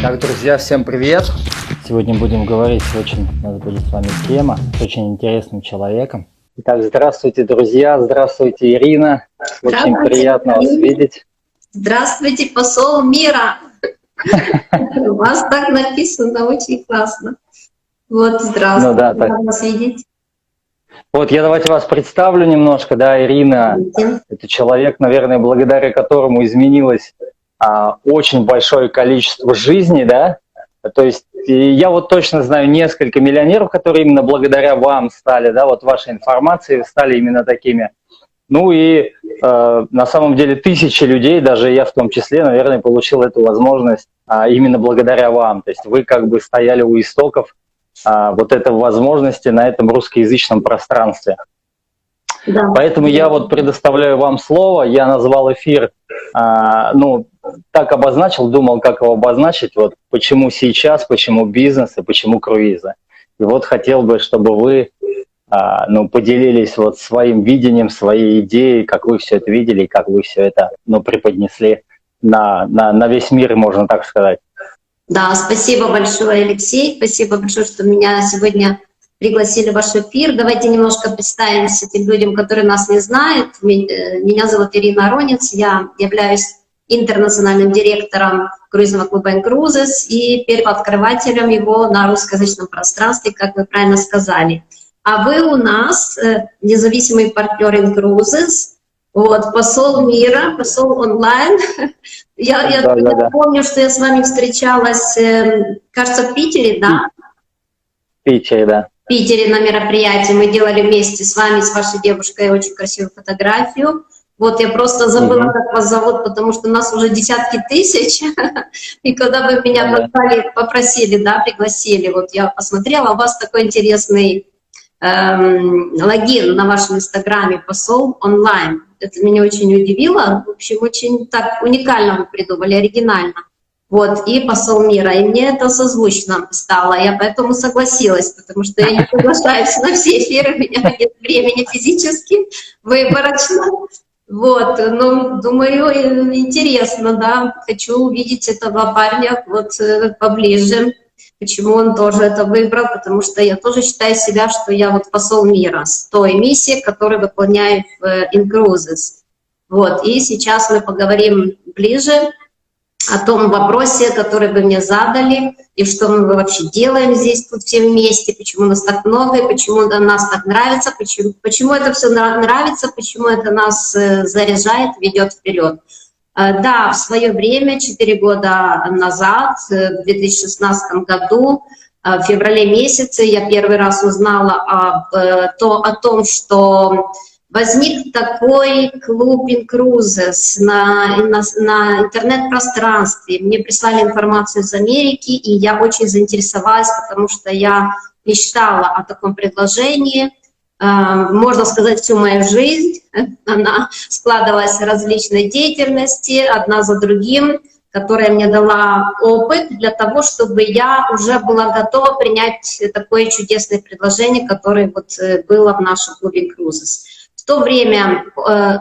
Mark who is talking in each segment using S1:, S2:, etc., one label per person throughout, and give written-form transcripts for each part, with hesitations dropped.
S1: Так, друзья, всем привет! Сегодня будем говорить у нас будет с вами тема с очень интересным человеком. Итак, здравствуйте, друзья, здравствуйте, Ирина. Очень приятно вас видеть.
S2: Здравствуйте, посол мира. У вас так написано, очень классно. Вот, здравствуйте, рада вас видеть.
S1: Вот, я давайте вас представлю немножко, да, Ирина. Это человек, наверное, благодаря которому изменилось очень большое количество жизней, да. То есть я вот точно знаю несколько миллионеров, которые именно благодаря вам стали, да, вот вашей информации стали именно такими. Ну и на самом деле тысячи людей, даже я в том числе, наверное, получил эту возможность именно благодаря вам. То есть вы как бы стояли у истоков вот этой возможности на этом русскоязычном пространстве. Да. Поэтому я вот предоставляю вам слово. Я назвал эфир, ну, так обозначил, думал, как его обозначить, вот почему сейчас, почему бизнес и почему круизы. И вот хотел бы, чтобы вы ну, поделились вот своим видением, своей идеей, как вы все это видели, как вы все это, ну, преподнесли на весь мир, можно так сказать.
S2: Да, спасибо большое, Алексей, спасибо большое, что меня сегодня пригласили в ваш эфир. Давайте немножко представимся тем людям, которые нас не знают. Меня зовут Ирина Аронец, я являюсь интернациональным директором круизного клуба Incruises и первооткрывателем его на русскоязычном пространстве, как вы правильно сказали. А вы у нас независимый партнер Incruises, вот, посол мира, посол онлайн. Я помню, что я с вами встречалась, кажется, в Питере, да?
S1: В Питере, да.
S2: В Питере на мероприятии мы делали вместе с вами, с вашей девушкой, очень красивую фотографию. Вот я просто забыла, как вас зовут, потому что у нас уже десятки тысяч. И когда вы меня позвали, попросили, да, пригласили, вот я посмотрела, у вас такой интересный логин на вашем инстаграме, посол онлайн. Это меня очень удивило. В общем, очень так уникально вы придумали, оригинально. Вот, и посол мира. И мне это созвучно стало. Я поэтому согласилась, потому что я не соглашаюсь на все эфиры, у меня нет времени физически, выборочно. Вот, ну, думаю, интересно, да. Хочу увидеть этого парня вот поближе. Почему он тоже это выбрал? Потому что я тоже считаю себя, что я вот посол мира с той миссией, которую выполняю в Incruises. Вот, и сейчас мы поговорим ближе о том вопросе, который вы мне задали, и что мы вообще делаем здесь тут все вместе, почему нас так много, и почему нас так нравится, почему это все нравится, почему это нас заряжает, ведет вперед. Да, в свое время, 4 года назад, в 2016 году, в феврале месяце, я первый раз узнала о том, что возник такой клуб Incruises на интернет-пространстве. Мне прислали информацию из Америки, и я очень заинтересовалась, потому что я мечтала о таком предложении. Можно сказать, всю мою жизнь, она складывалась в различной деятельности, одна за другим, которая мне дала опыт для того, чтобы я уже была готова принять такое чудесное предложение, которое вот было в нашем клубе Incruises. В то время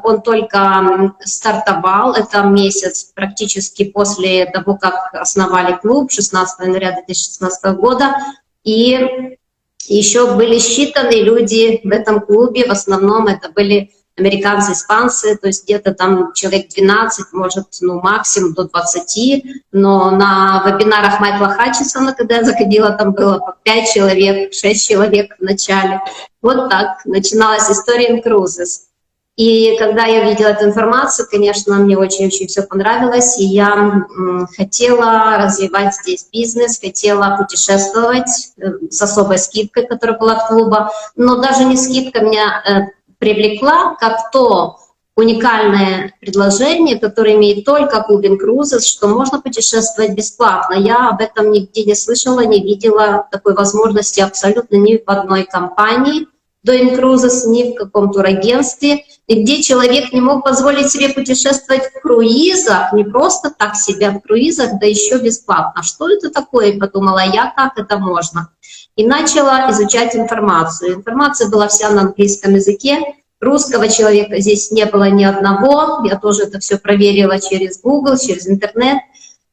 S2: он только стартовал, это месяц практически после того, как основали клуб, 16 января 2016 года, и еще были считанные люди в этом клубе, в основном это были американцы, испанцы, то есть где-то там человек 12, может, ну, максимум до 20, но на вебинарах Майкла Хатчинсона, когда я заходила, там было по 5 человек, 6 человек в начале. Вот так начиналась история Incruises. И когда я увидела эту информацию, конечно, мне очень-очень все понравилось, и я хотела развивать здесь бизнес, хотела путешествовать с особой скидкой, которая была от клуба, но даже не скидка меня привлекла, как то уникальное предложение, которое имеет только клуб Incruises, что можно путешествовать бесплатно. Я об этом нигде не слышала, не видела такой возможности абсолютно ни в одной компании до Incruises, ни в каком турагентстве, и где человек не мог позволить себе путешествовать в круизах, не просто так себе в круизах, да еще бесплатно. Что это такое, подумала я, как это можно. И начала изучать информацию. Информация была вся на английском языке, русского человека здесь не было ни одного, я тоже это все проверила через Google, через интернет.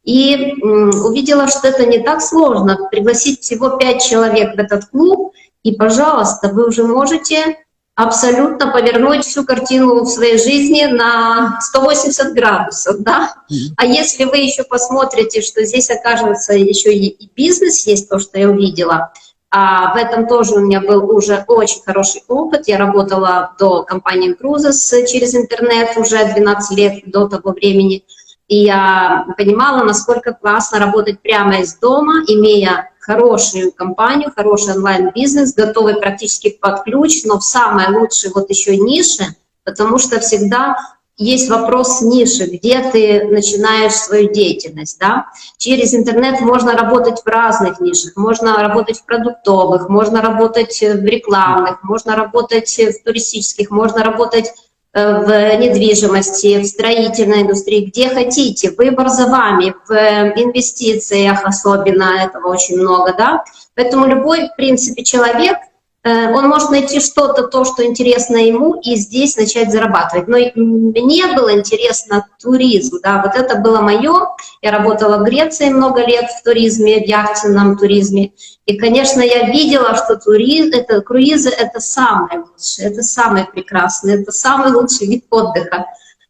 S2: И увидела, что это не так сложно. Пригласить всего 5 человек в этот клуб, и, пожалуйста, вы уже можете абсолютно повернуть всю картину в своей жизни на 180 градусов, да? А если вы еще посмотрите, что здесь, окажется, еще и бизнес есть, то, что я увидела, а в этом тоже у меня был уже очень хороший опыт. Я работала до компании Cruises через интернет уже 12 лет до того времени. И я понимала, насколько классно работать прямо из дома, имея хорошую компанию, хороший онлайн-бизнес, готовый практически под ключ, но в самой лучшей вот еще нише, потому что всегда есть вопрос ниши, где ты начинаешь свою деятельность, да? Через интернет можно работать в разных нишах, можно работать в продуктовых, можно работать в рекламных, можно работать в туристических, можно работать в недвижимости, в строительной индустрии, где хотите, выбор за вами, в инвестициях особенно, этого очень много, да. Поэтому любой, в принципе, человек, он может найти что-то, то, что интересно ему, и здесь начать зарабатывать. Но мне было интересно туризм, да, вот это было мое. Я работала в Греции много лет в туризме, в яхтенном туризме. И, конечно, я видела, что круизы — это самое лучшее, это самое прекрасное, это самый лучший вид отдыха.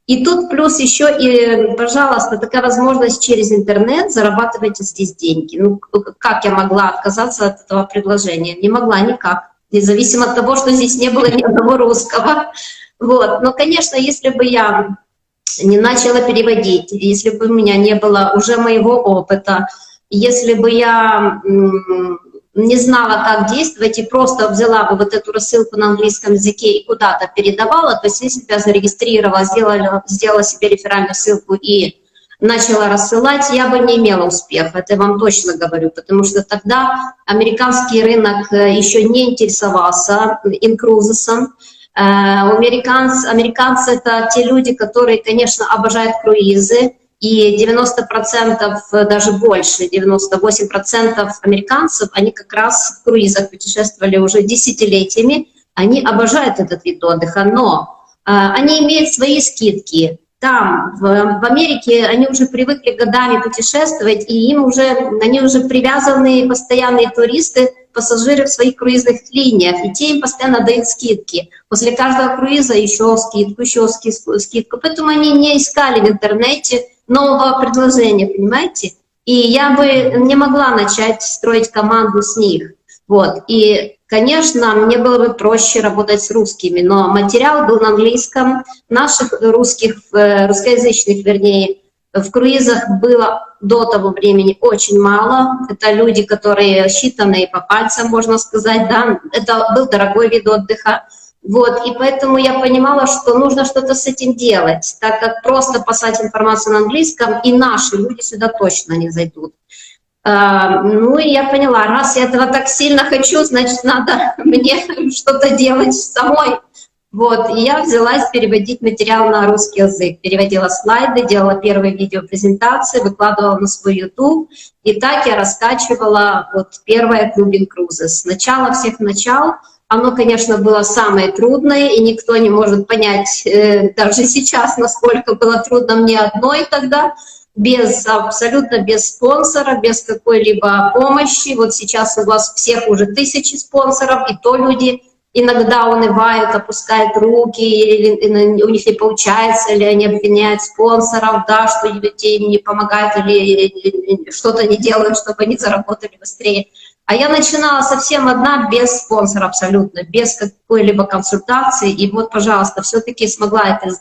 S2: И тут плюс еще и, пожалуйста, такая возможность через интернет зарабатывать здесь деньги. Ну, как я могла отказаться от этого предложения? Не могла никак. Независимо от того, что здесь не было ни одного русского. Вот. Но, конечно, если бы я не начала переводить, если бы у меня не было уже моего опыта, если бы я не знала, как действовать, и просто взяла бы вот эту рассылку на английском языке и куда-то передавала, то есть если бы я зарегистрировала, сделала себе реферальную ссылку и начала рассылать, я бы не имела успеха, это я вам точно говорю, потому что тогда американский рынок еще не интересовался инкрузесом. Американцы — это те люди, которые, конечно, обожают круизы, и 90%, даже больше, 98% американцев, они как раз в круизах путешествовали уже десятилетиями, они обожают этот вид отдыха, но они имеют свои скидки. Там, в Америке, они уже привыкли годами путешествовать, и они уже привязанные постоянные туристы, пассажиры в своих круизных линиях, и те им постоянно дают скидки. После каждого круиза еще скидку. Поэтому они не искали в интернете нового предложения, понимаете? И я бы не могла начать строить команду с них. Вот. И, конечно, мне было бы проще работать с русскими, но материал был на английском, наших русскоязычных, вернее, в круизах было до того времени очень мало. Это люди, которые считанные по пальцам, можно сказать, да, это был дорогой вид отдыха. Вот, и поэтому я понимала, что нужно что-то с этим делать, так как просто послать информацию на английском, и наши люди сюда точно не зайдут. Ну и я поняла, раз я этого так сильно хочу, значит, надо мне что-то делать самой. Вот, и я взялась переводить материал на русский язык, переводила слайды, делала первые видеопрезентации, выкладывала на свой YouTube, и так я раскачивала вот первое Clubbing Cruises. Сначала всех начал. Оно, конечно, было самое трудное, и никто не может понять даже сейчас, насколько было трудно мне одной тогда, абсолютно без спонсора, без какой-либо помощи. Вот сейчас у вас всех уже 1000 спонсоров, и то люди иногда унывают, опускают руки, или у них не получается, или они обвиняют спонсоров, да, что им не помогают, или что-то не делают, чтобы они заработали быстрее. А я начинала совсем одна, без спонсора абсолютно, без какой-либо консультации. И вот, пожалуйста, все-таки смогла это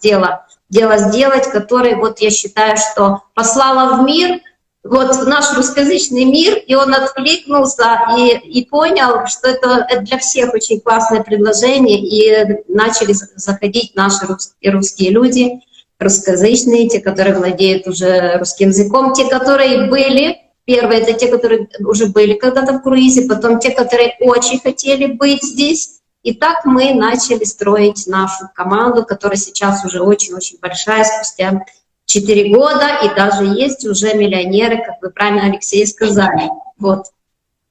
S2: дело сделать, которое, вот я считаю, что послала в мир, вот в наш русскоязычный мир, и он откликнулся и понял, что это для всех очень классное предложение, и начали заходить наши русские люди, русскоязычные, те, которые владеют уже русским языком, те, которые были. Первые — это те, которые уже были когда-то в круизе, потом те, которые очень хотели быть здесь. И так мы начали строить нашу команду, которая сейчас уже очень-очень большая, спустя 4 года, и даже есть уже миллионеры, как вы правильно, Алексей, сказали. Вот.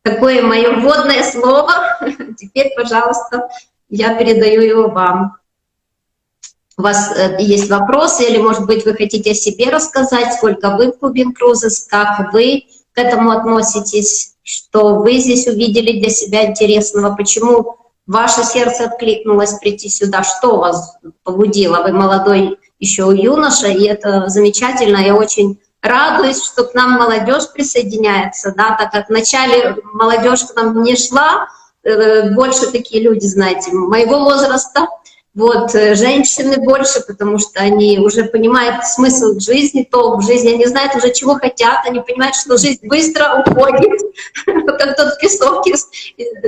S2: Такое мое вводное слово. Теперь, пожалуйста, я передаю его вам. у вас есть вопросы, или, может быть, вы хотите о себе рассказать, сколько вы в клубе Cruises, как вы к этому относитесь, что вы здесь увидели для себя интересного, почему ваше сердце откликнулось прийти сюда, что вас побудило? Вы молодой еще юноша, и это замечательно. Я очень радуюсь, что к нам молодежь присоединяется, да, так как вначале молодежь к нам не шла, больше такие люди, знаете, моего возраста, вот, женщины больше, потому что они уже понимают смысл жизни, толк в жизни, они знают уже, чего хотят, они понимают, что жизнь быстро уходит, как тот песок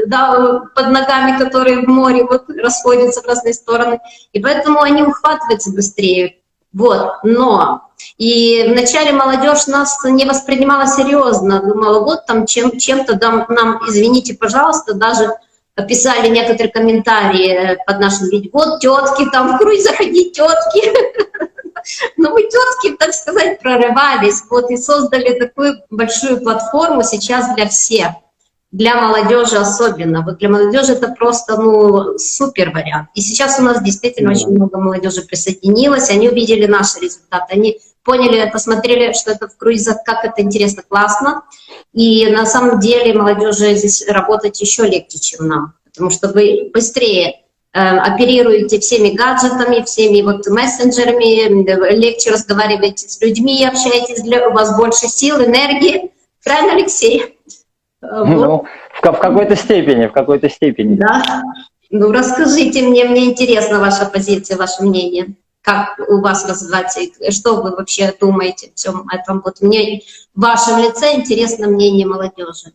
S2: да, под ногами, которые в море вот, расходятся в разные стороны, и поэтому они ухватываются быстрее. Вот, но и вначале молодежь нас не воспринимала серьезно, думала, вот там чем-то нам, извините, пожалуйста, даже писали некоторые комментарии под нашим видео, вот тетки там в круизах, одни тетки. Но мы тетки, так сказать, прорывались, вот и создали такую большую платформу сейчас для всех, для молодежи особенно. Вот для молодежи это просто, ну, супер вариант. И сейчас у нас действительно очень много молодежи присоединилось, они увидели наши результаты, они поняли, посмотрели, что это в круизах, как это интересно, классно. И на самом деле молодежи здесь работать еще легче, чем нам, потому что вы быстрее оперируете всеми гаджетами, всеми вот мессенджерами, легче разговариваете с людьми, общаетесь, у вас больше сил, энергии. Правильно, Алексей?
S1: Ну, в какой-то степени.
S2: Да. Ну, расскажите мне интересна ваша позиция, ваше мнение. Как у вас развиваться, и что вы вообще думаете о всем этом? Вот мне в вашем лице интересно мнение молодежи.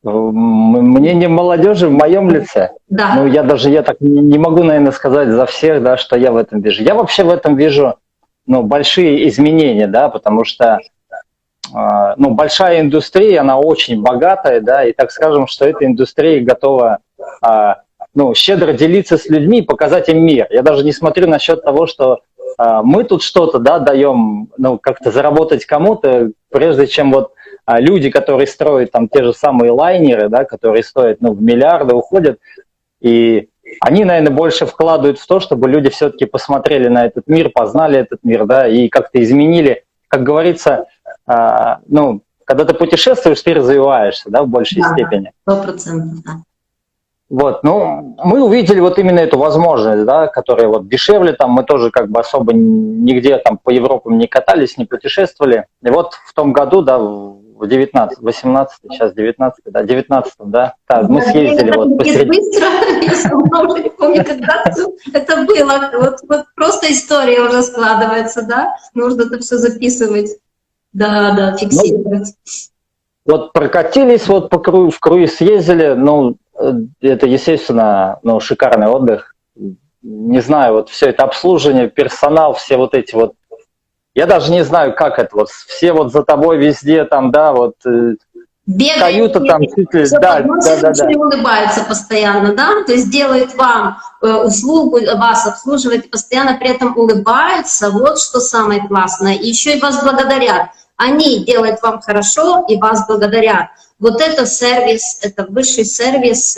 S1: Мнение молодежи в моем лице?
S2: Да.
S1: Ну, я так не могу, наверное, сказать за всех, да, что я в этом вижу. Я вообще в этом вижу, ну, большие изменения, да, потому что ну, большая индустрия, она очень богатая, да, и так скажем, что эта индустрия готова ну, щедро делиться с людьми и показать им мир. Я даже не смотрю насчет того, что мы тут что-то, да, даем, ну, как-то заработать кому-то, прежде чем вот люди, которые строят там те же самые лайнеры, да, которые стоят, ну, в миллиарды, уходят, и они, наверное, больше вкладывают в то, чтобы люди все-таки посмотрели на этот мир, познали этот мир, да, и как-то изменили, как говорится, ну, когда ты путешествуешь, ты развиваешься, да, в большей степени.
S2: 100%, да.
S1: Вот, ну, мы увидели вот именно эту возможность, да, которая вот дешевле, там мы тоже как бы особо нигде там по Европам не катались, не путешествовали. И вот в том году, да, в 18, сейчас 19, да, 19-м, да, мы съездили вот посреди...
S2: Быстро, я уже не помню, когда это было, вот просто история уже складывается, да, нужно это все записывать, да, фиксировать.
S1: Ну, вот прокатились, вот в круиз съездили, ну, это, естественно, ну, шикарный отдых. Не знаю, вот все это обслуживание, персонал, все вот эти вот. Я даже не знаю, как это. Вот все вот за тобой везде там, да, вот. Каюта там чуть ли. Да.
S2: Улыбаются постоянно, да, то есть делают вам услугу, вас обслуживают и постоянно при этом улыбаются. Вот что самое классное. И еще и вас благодарят. Они делают вам хорошо и вас благодарят. Вот это сервис, это высший сервис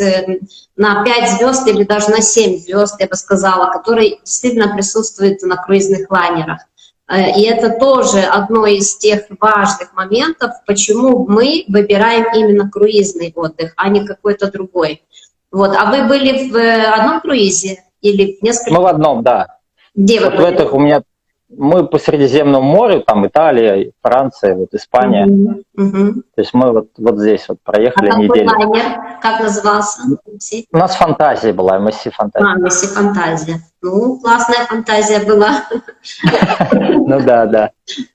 S2: на 5 звезд или даже на 7 звезд, я бы сказала, который действительно присутствует на круизных лайнерах. И это тоже одно из тех важных моментов, почему мы выбираем именно круизный отдых, а не какой-то другой. Вот. А вы были в одном круизе или в нескольких?
S1: Мы в одном, да.
S2: Где вы были?
S1: В этих у меня... Мы по Средиземному морю, там Италия, Франция, вот Испания. То есть мы вот здесь вот проехали неделю.
S2: А какой лайнер? Как назывался?
S1: У нас фантазия была, MSC Фантазия.
S2: MSC Фантазия. Ну, классная фантазия была.
S1: Ну да.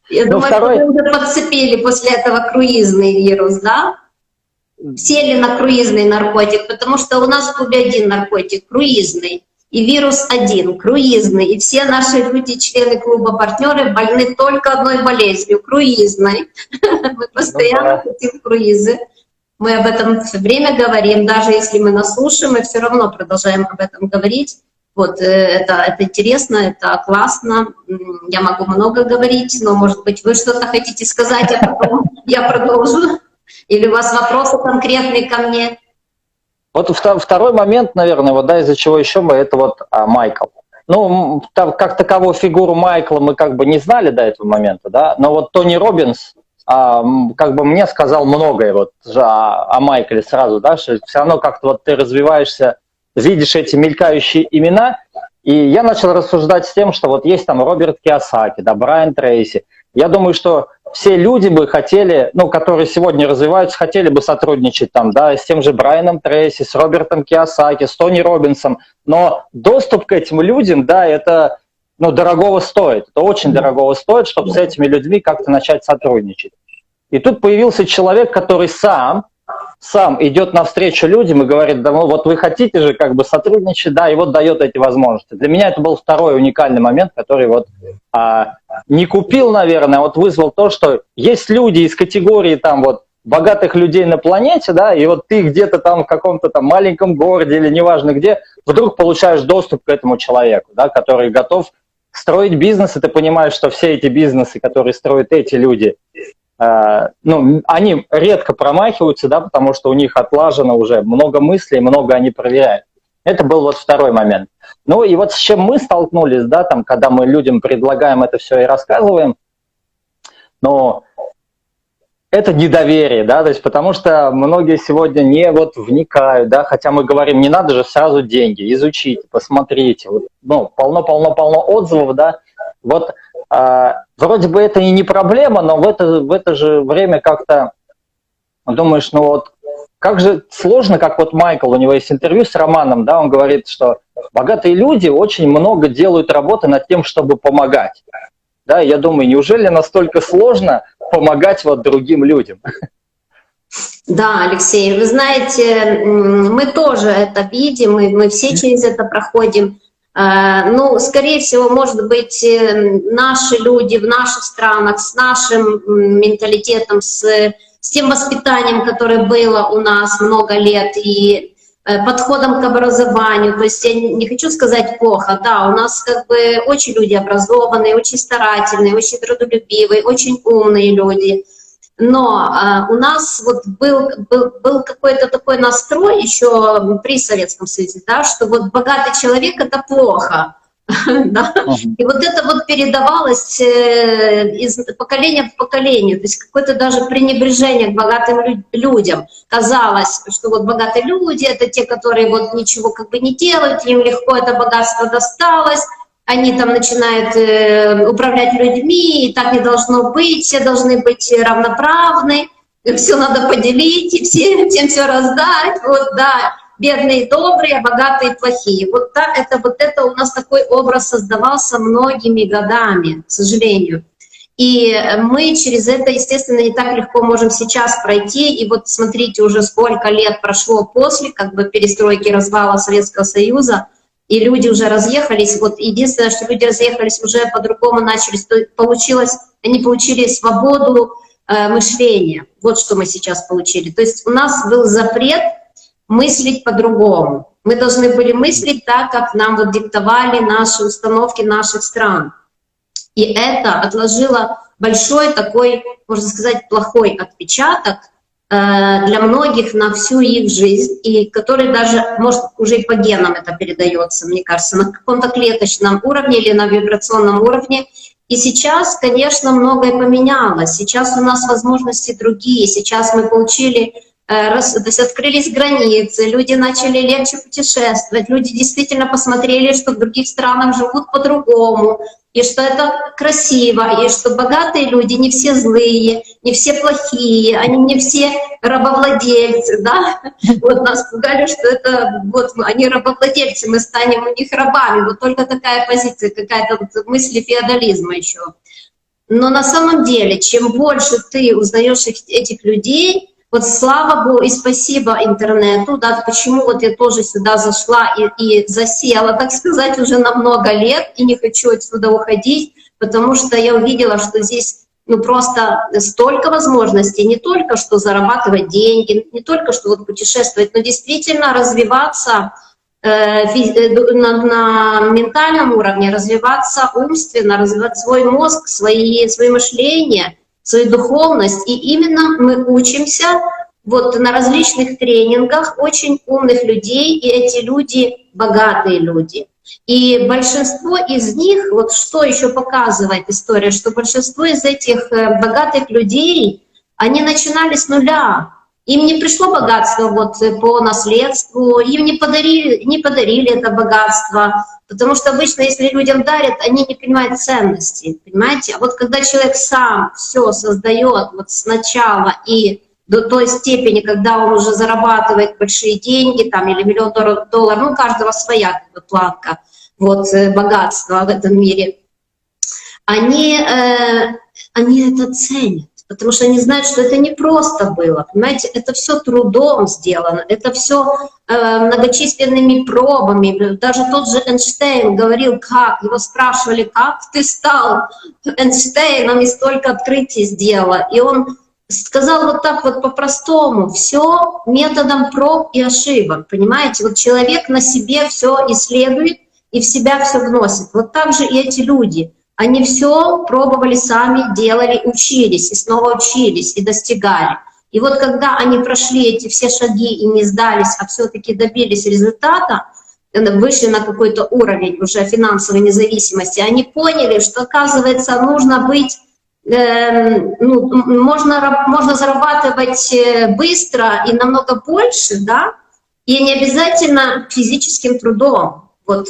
S2: Я думаю, что вы уже подцепили после этого круизный вирус, да? Сели на круизный наркотик, потому что у нас в клубе один наркотик, круизный. И вирус один, круизный. И все наши люди, члены клуба, партнеры, больны только одной болезнью, круизной. Мы постоянно хотим круизы. Мы об этом все время говорим, даже если мы нас слушаем, мы все равно продолжаем об этом говорить. Вот, это интересно, это классно. Я могу много говорить, но, может быть, вы что-то хотите сказать, а потом я продолжу. Или у вас вопросы конкретные ко мне?
S1: Вот второй момент, наверное, вот, да, из-за чего еще это вот Майкл. ну, как таковую фигуру Майкла мы как бы не знали до этого момента, да, но вот Тони Роббинс как бы мне сказал многое вот о Майкле сразу, да, что все равно как-то вот ты развиваешься, видишь эти мелькающие имена, и я начал рассуждать с тем, что вот есть там Роберт Кийосаки, да, Брайан Трейси. Я думаю, что все люди бы хотели, ну, которые сегодня развиваются, хотели бы сотрудничать там, да, с тем же Брайаном Трейси, с Робертом Кийосаки, с Тони Роббинсом, но доступ к этим людям, да, это, ну, дорогого стоит, это очень дорогого стоит, чтобы с этими людьми как-то начать сотрудничать. И тут появился человек, который сам идет навстречу людям и говорит, да, ну, вот вы хотите же как бы сотрудничать, да, и вот дает эти возможности. Для меня это был второй уникальный момент, который вот не купил, наверное, а вот вызвал то, что есть люди из категории там вот богатых людей на планете, да, и вот ты где-то там в каком-то там маленьком городе или неважно где, вдруг получаешь доступ к этому человеку, да, который готов строить бизнес, и ты понимаешь, что все эти бизнесы, которые строят эти люди, ну, они редко промахиваются, да, потому что у них отлажено уже много мыслей, много они проверяют. Это был вот второй момент. Ну и вот с чем мы столкнулись, да, там, когда мы людям предлагаем это все и рассказываем, но это недоверие, да, то есть потому что многие сегодня не вот вникают, да, хотя мы говорим, не надо же сразу деньги, изучите, посмотрите, вот, ну, полно-полно-полно отзывов, да, вот вроде бы это и не проблема, но в это же время как-то думаешь, ну вот, как же сложно, как вот Майкл, у него есть интервью с Романом, да, он говорит, что богатые люди очень много делают работы над тем, чтобы помогать. Да, я думаю, неужели настолько сложно помогать вот другим людям?
S2: Да, Алексей, вы знаете, мы тоже это видим, мы все через это проходим. Ну, скорее всего, может быть, наши люди в наших странах с нашим менталитетом, с тем воспитанием, которое было у нас много лет, и подходом к образованию. То есть я не хочу сказать плохо, да, у нас как бы очень люди образованные, очень старательные, очень трудолюбивые, очень умные люди. Но у нас вот был какой-то такой настрой еще при Советском Союзе, да, что вот богатый человек — это плохо. Да? И вот это вот передавалось из поколения в поколение, то есть какое-то даже пренебрежение к богатым людям. Казалось, что вот богатые люди — это те, которые вот ничего как бы не делают, им легко это богатство досталось, они там начинают управлять людьми, и так не должно быть, все должны быть равноправны, все надо поделить, и всем все раздать, вот, да. Бедные добрые, а богатые плохие. Вот это у нас такой образ создавался многими годами, к сожалению. И мы через это, естественно, не так легко можем сейчас пройти. И вот смотрите, уже сколько лет прошло после как бы перестройки, развала Советского Союза, и люди уже разъехались. Вот единственное, что люди разъехались уже по-другому начались, то получилось, они получили свободу мышления. Вот что мы сейчас получили. То есть у нас был запрет мыслить по-другому. Мы должны были мыслить так, как нам вот диктовали наши установки наших стран. И это отложило большой такой, можно сказать, плохой отпечаток для многих на всю их жизнь, и который даже, может, уже и по генам это передается, мне кажется, на каком-то клеточном уровне или на вибрационном уровне. И сейчас, конечно, многое поменялось. Сейчас у нас возможности другие. Сейчас мы получили, то есть открылись границы, люди начали легче путешествовать, люди действительно посмотрели, что в других странах живут по-другому, и что это красиво, и что богатые люди не все злые, не все плохие, они не все рабовладельцы, да? Вот нас пугали, что это вот они рабовладельцы, мы станем у них рабами, вот только такая позиция, какая-то вот мысль феодализма еще. Но на самом деле, чем больше ты узнаешь этих людей, вот слава Богу и спасибо интернету, да, почему вот я тоже сюда зашла и засела, так сказать, уже на много лет, и не хочу отсюда уходить, потому что я увидела, что здесь ну просто столько возможностей, не только что зарабатывать деньги, не только что вот путешествовать, но действительно развиваться на ментальном уровне, развиваться умственно, развивать свой мозг, свое мышление, свою духовность. И именно мы учимся вот на различных тренингах очень умных людей, и эти люди богатые люди. И большинство из них, вот что еще показывает история, что большинство из этих богатых людей, они начинали с нуля. Им не пришло богатство вот по наследству, им не подарили это богатство, потому что обычно, если людям дарят, они не понимают ценности, понимаете? А вот когда человек сам все создает вот сначала и до той степени, когда он уже зарабатывает большие деньги, там, или $1 миллион, ну, у каждого своя как бы планка, вот, богатства в этом мире, они это ценят. Потому что они знают, что это не просто было, понимаете, это все трудом сделано, это все многочисленными пробами. Даже тот же Эйнштейн говорил, как, его спрашивали, как ты стал Эйнштейном и столько открытий сделал. И он сказал вот так вот по-простому, все методом проб и ошибок, понимаете, вот человек на себе все исследует и в себя все вносит. Вот так же и эти люди. Они все пробовали сами, делали, учились, и снова учились, и достигали. И вот когда они прошли эти все шаги и не сдались, а все-таки добились результата, вышли на какой-то уровень уже финансовой независимости, они поняли, что, оказывается, нужно быть, можно зарабатывать быстро и намного больше, да, и не обязательно физическим трудом. Вот.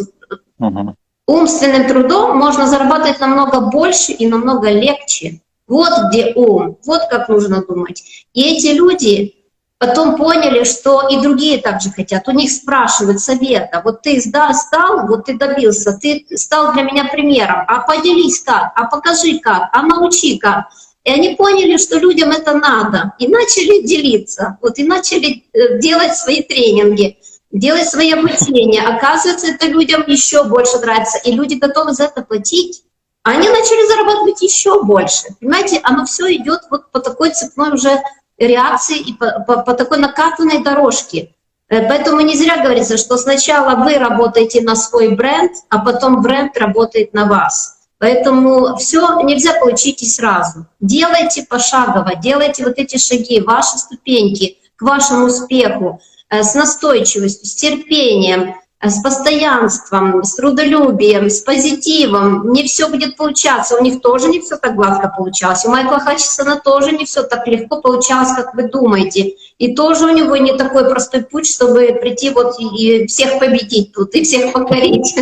S2: Умственным трудом можно зарабатывать намного больше и намного легче. Вот где ум, вот как нужно думать. И эти люди потом поняли, что и другие также хотят. У них спрашивают совета. Вот ты стал, вот ты добился, ты стал для меня примером. А поделись как, а покажи как, а научи как. И они поняли, что людям это надо. И начали делиться, вот, и начали делать свои тренинги. Делать свои обучения. Оказывается, это людям еще больше нравится, и люди готовы за это платить. Они начали зарабатывать еще больше. Понимаете, оно все идет вот по такой цепной уже реакции и по такой накатанной дорожке. Поэтому не зря говорится, что сначала вы работаете на свой бренд, а потом бренд работает на вас. Поэтому все нельзя получить и сразу. Делайте пошагово, делайте вот эти шаги, ваши ступеньки к вашему успеху, с настойчивостью, с терпением, с постоянством, с трудолюбием, с позитивом. Не все будет получаться, у них тоже не все так гладко получалось. У Майкла Хатчинсона тоже не все так легко получалось, как вы думаете. И тоже у него не такой простой путь, чтобы прийти вот и всех победить тут, и всех покорить.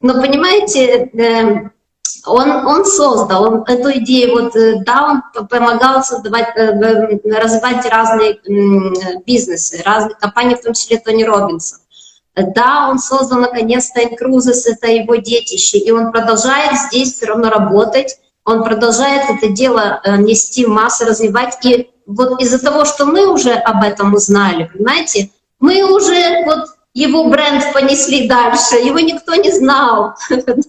S2: Но понимаете, он создал эту идею, вот, да, он помогал создавать, развивать разные бизнесы, разные компании, в том числе Тони Роббинсон. Да, он создал наконец-то Incruises, это его детище, и он продолжает здесь все равно работать, он продолжает это дело нести в массы, развивать. И вот из-за того, что мы уже об этом узнали, понимаете, мы уже вот его бренд понесли дальше, его никто не знал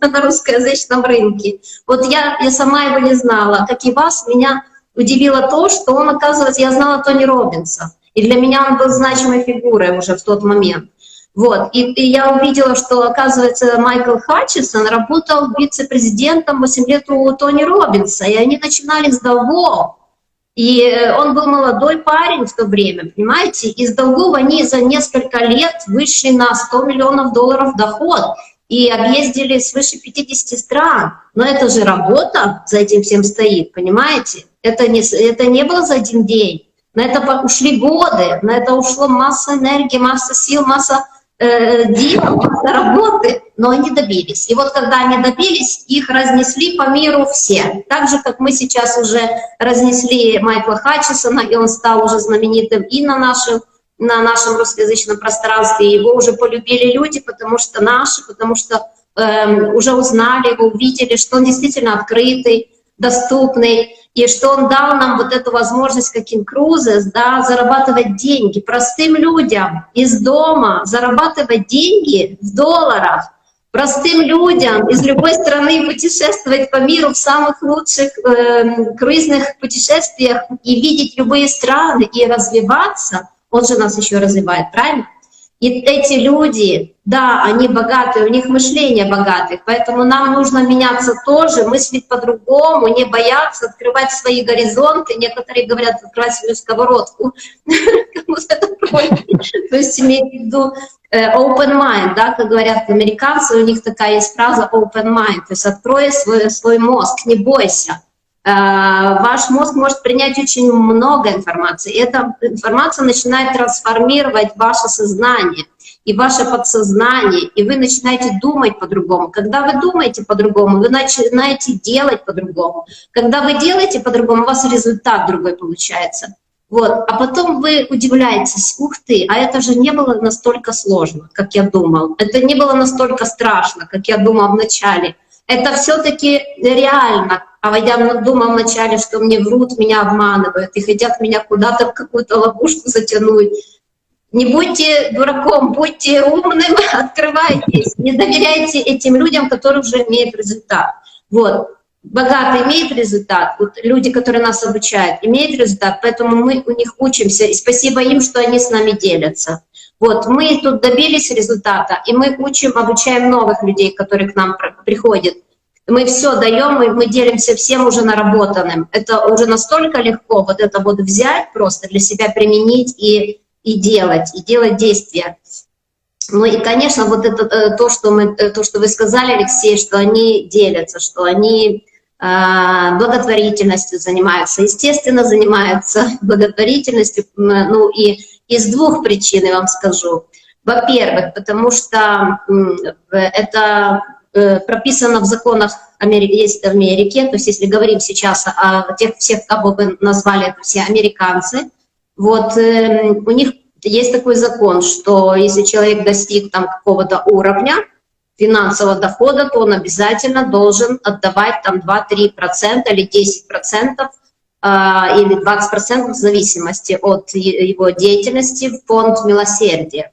S2: на русскоязычном рынке. Вот я сама его не знала. Как и вас, меня удивило то, что он, оказывается, я знала Тони Роббинса. И для меня он был значимой фигурой уже в тот момент. Вот. И я увидела, что, оказывается, Майкл Хатчинсон работал вице-президентом 8 лет у Тони Роббинса, и они начинали с долгов. И он был молодой парень в то время, понимаете? Из долгов они за несколько лет вышли на $100 миллионов доход и объездили свыше 50 стран. Но это же работа за этим всем стоит, понимаете? Это не было за один день. На это ушли годы, на это ушло масса энергии, масса сил, масса дел, масса работы, но они добились. И вот когда они добились, их разнесли по миру все. Так же, как мы сейчас уже разнесли Майкла Хатчинсона, и он стал уже знаменитым и на нашем русскоязычном пространстве. Его уже полюбили люди, потому что уже узнали его, увидели, что он действительно открытый, доступный, и что он дал нам вот эту возможность, как Incruises, да, зарабатывать деньги простым людям из дома, зарабатывать деньги в долларах, простым людям из любой страны путешествовать по миру в самых лучших круизных путешествиях и видеть любые страны и развиваться. Он же нас еще развивает, правильно? И эти люди, да, они богатые, у них мышление богатое, поэтому нам нужно меняться тоже, мыслить по-другому, не бояться, открывать свои горизонты. Некоторые говорят, открывать свою сковородку, кому-то это проще. То есть иметь в виду open mind, да, как говорят американцы, у них такая есть фраза open mind, то есть открой свой мозг, не бойся. Ваш мозг может принять очень много информации, и эта информация начинает трансформировать ваше сознание и ваше подсознание, и вы начинаете думать по-другому. Когда вы думаете по-другому, вы начинаете делать по-другому. Когда вы делаете по-другому, у вас результат другой получается. Вот. А потом вы удивляетесь, ух ты, а это же не было настолько сложно, как я думал. Это не было настолько страшно, как я думал вначале. Это все-таки реально. А я думал вначале, что мне врут, меня обманывают и хотят меня куда-то в какую-то ловушку затянуть. Не будьте дураком, будьте умным, открывайтесь, не доверяйте этим людям, которые уже имеют результат. Вот. Богатые имеют результат, вот люди, которые нас обучают, имеют результат, поэтому мы у них учимся, и спасибо им, что они с нами делятся. Вот, мы тут добились результата, и мы учим, обучаем новых людей, которые к нам приходят. Мы все даем, мы делимся всем уже наработанным. Это уже настолько легко вот это вот взять, просто для себя применить и делать действия. Ну и, конечно, вот это то, что вы сказали, Алексей, что они делятся, что они благотворительностью занимаются, естественно, занимаются благотворительностью, ну и из двух причин я вам скажу. Во-первых, потому что это прописано в законах есть в Америке, то есть если говорим сейчас о тех всех, кого вы назвали, это все американцы, вот у них есть такой закон, что если человек достиг там какого-то уровня финансового дохода, то он обязательно должен отдавать там 2-3% или 10% или 20% в зависимости от его деятельности в фонд милосердия.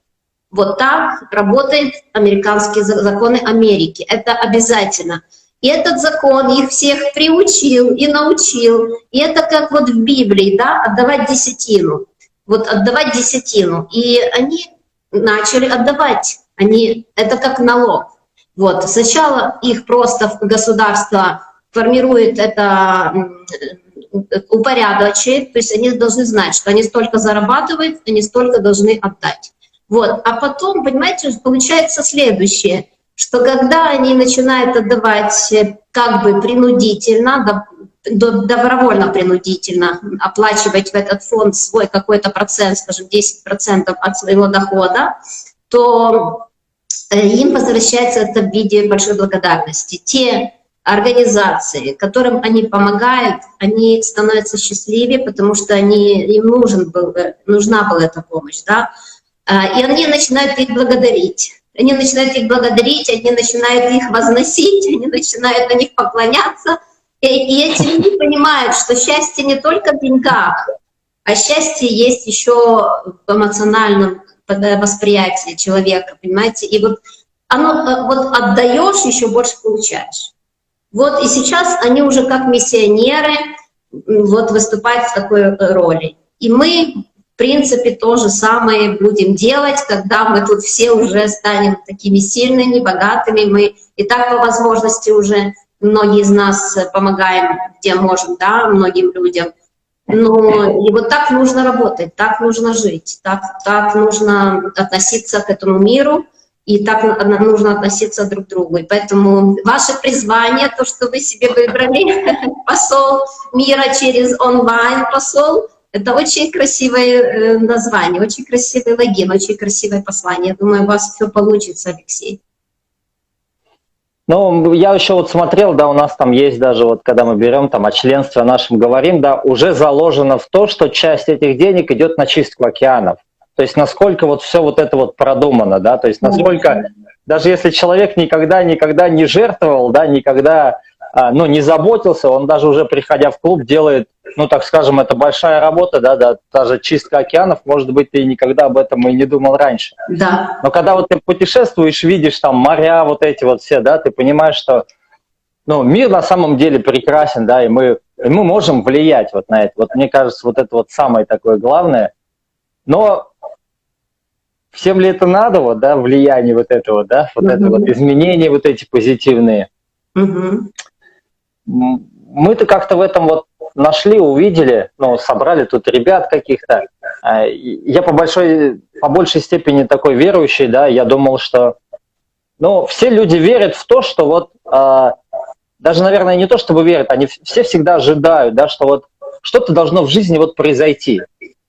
S2: Вот так работают американские законы Америки. Это обязательно. И этот закон их всех приучил и научил. И это как вот в Библии, да, отдавать десятину. Вот отдавать десятину. И они начали отдавать. Это как налог. Вот. Сначала их просто государство формирует это, упорядочит, то есть они должны знать, что они столько зарабатывают, они столько должны отдать. Вот. А потом, понимаете, получается следующее, что когда они начинают отдавать как бы принудительно, добровольно-принудительно оплачивать в этот фонд свой какой-то процент, скажем, 10% от своего дохода, то им возвращается это в виде большой благодарности. Те организации, которым они помогают, они становятся счастливее, потому что им нужна была эта помощь, да? И они начинают их благодарить. Они начинают их возносить, они начинают на них поклоняться. И эти люди понимают, что счастье не только в деньгах, а счастье есть еще в эмоциональном восприятии человека, понимаете? И вот отдаешь, еще больше получаешь. Вот и сейчас они уже как миссионеры вот выступают в такой роли. И мы, в принципе, то же самое будем делать, когда мы тут все уже станем такими сильными, богатыми. Мы и так по возможности уже, многие из нас помогаем, где можем, да, многим людям. Ну, и вот так нужно работать, так нужно жить, так нужно относиться к этому миру, и так нужно относиться друг к другу. И поэтому ваше призвание, то, что вы себе выбрали, посол мира через онлайн-посол, это очень красивое название, очень красивый логин, очень красивое послание. Я думаю, у вас все получится, Алексей.
S1: Ну, я еще вот смотрел, да, у нас там есть даже вот, когда мы берем там о членстве нашем говорим, да, уже заложено в то, что часть этих денег идет на чистку океанов. То есть насколько вот все вот это вот продумано, да, то есть насколько, даже если человек никогда не жертвовал, да, никогда, ну, не заботился, он даже уже приходя в клуб делает, ну, так скажем, это большая работа, да, даже чистка океанов, может быть, ты никогда об этом и не думал раньше.
S2: Да.
S1: Но когда вот ты путешествуешь, видишь там моря вот эти вот все, да, ты понимаешь, что, ну, мир на самом деле прекрасен, да, и мы можем влиять вот на это. Вот мне кажется, вот это вот самое такое главное. Но всем ли это надо, вот, да, влияние вот этого, да, вот это вот изменения вот эти позитивные. Мы-то как-то в этом вот нашли, увидели, ну, собрали тут ребят каких-то. Я по большей степени такой верующий, да, я думал, что, ну, все люди верят в то, что вот, даже, наверное, не то, чтобы верят, они все всегда ожидают, да, что вот что-то должно в жизни вот произойти.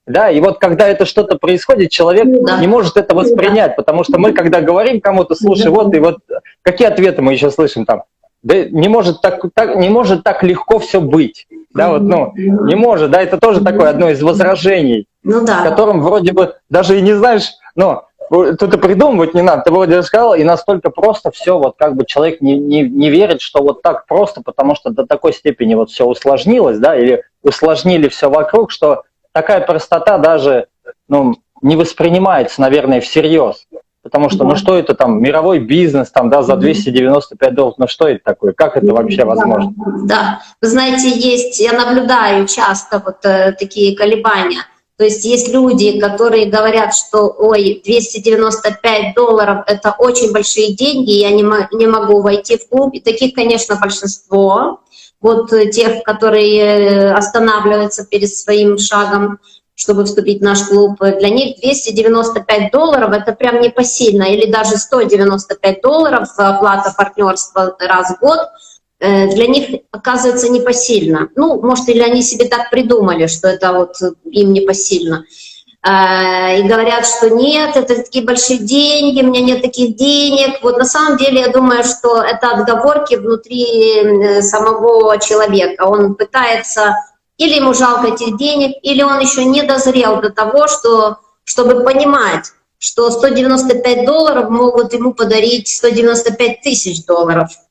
S1: Да, и вот когда это что-то происходит, человек не может это воспринять, потому что мы, когда говорим кому-то, слушай, вот, и вот какие ответы мы еще слышим там, да не может так легко все быть, да, вот, ну, не может, да, это тоже такое одно из возражений, с которым вроде бы даже и не знаешь, но тут и придумывать не надо, ты вроде рассказал, и настолько просто все, вот как бы человек не верит, что вот так просто, потому что до такой степени вот все усложнилось, да, или усложнили все вокруг, что такая простота даже, ну, не воспринимается, наверное, всерьез. Потому что, ну что это там, мировой бизнес, там, да, за $295, ну что это такое, как это вообще возможно?
S2: Да, вы знаете, я наблюдаю часто вот такие колебания. То есть есть люди, которые говорят, что, ой, $295 — это очень большие деньги, я не могу войти в клуб. И таких, конечно, большинство. Вот тех, которые останавливаются перед своим шагом, чтобы вступить в наш клуб, для них $295 — это прям непосильно, или даже $195 оплата партнерства раз в год, для них оказывается непосильно. Ну, может, или они себе так придумали, что это вот им непосильно. И говорят, что нет, это такие большие деньги, у меня нет таких денег. Вот на самом деле я думаю, что это отговорки внутри самого человека. Он пытается, или ему жалко этих денег, или он еще не дозрел до того, чтобы понимать, что $195 могут ему подарить $195 тысяч.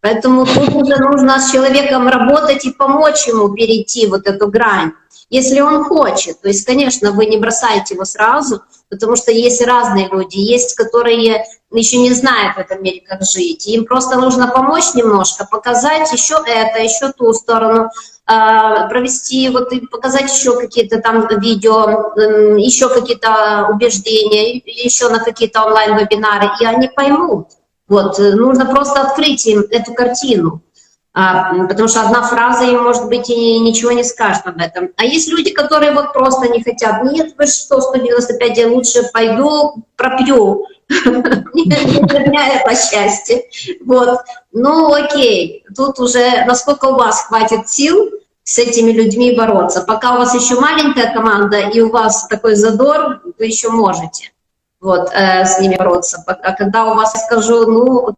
S2: Поэтому тут уже нужно с человеком работать и помочь ему перейти вот эту грань, если он хочет. То есть, конечно, вы не бросаете его сразу, потому что есть разные люди, есть, которые еще не знают в этом мире, как жить. Им просто нужно помочь немножко, показать еще это, еще ту сторону, провести, вот и показать еще какие-то там видео, еще какие-то убеждения, еще на какие-то онлайн-вебинары, и они поймут. Вот, нужно просто открыть им эту картину, потому что одна фраза им, может быть, и ничего не скажет об этом. А есть люди, которые вот просто не хотят, нет, вы что, 195, я лучше пойду пропью, не по счастью. Вот. Ну окей, тут уже насколько у вас хватит сил с этими людьми бороться. Пока у вас еще маленькая команда и у вас такой задор, вы еще можете вот, с ними бороться. А когда у вас, я скажу, ну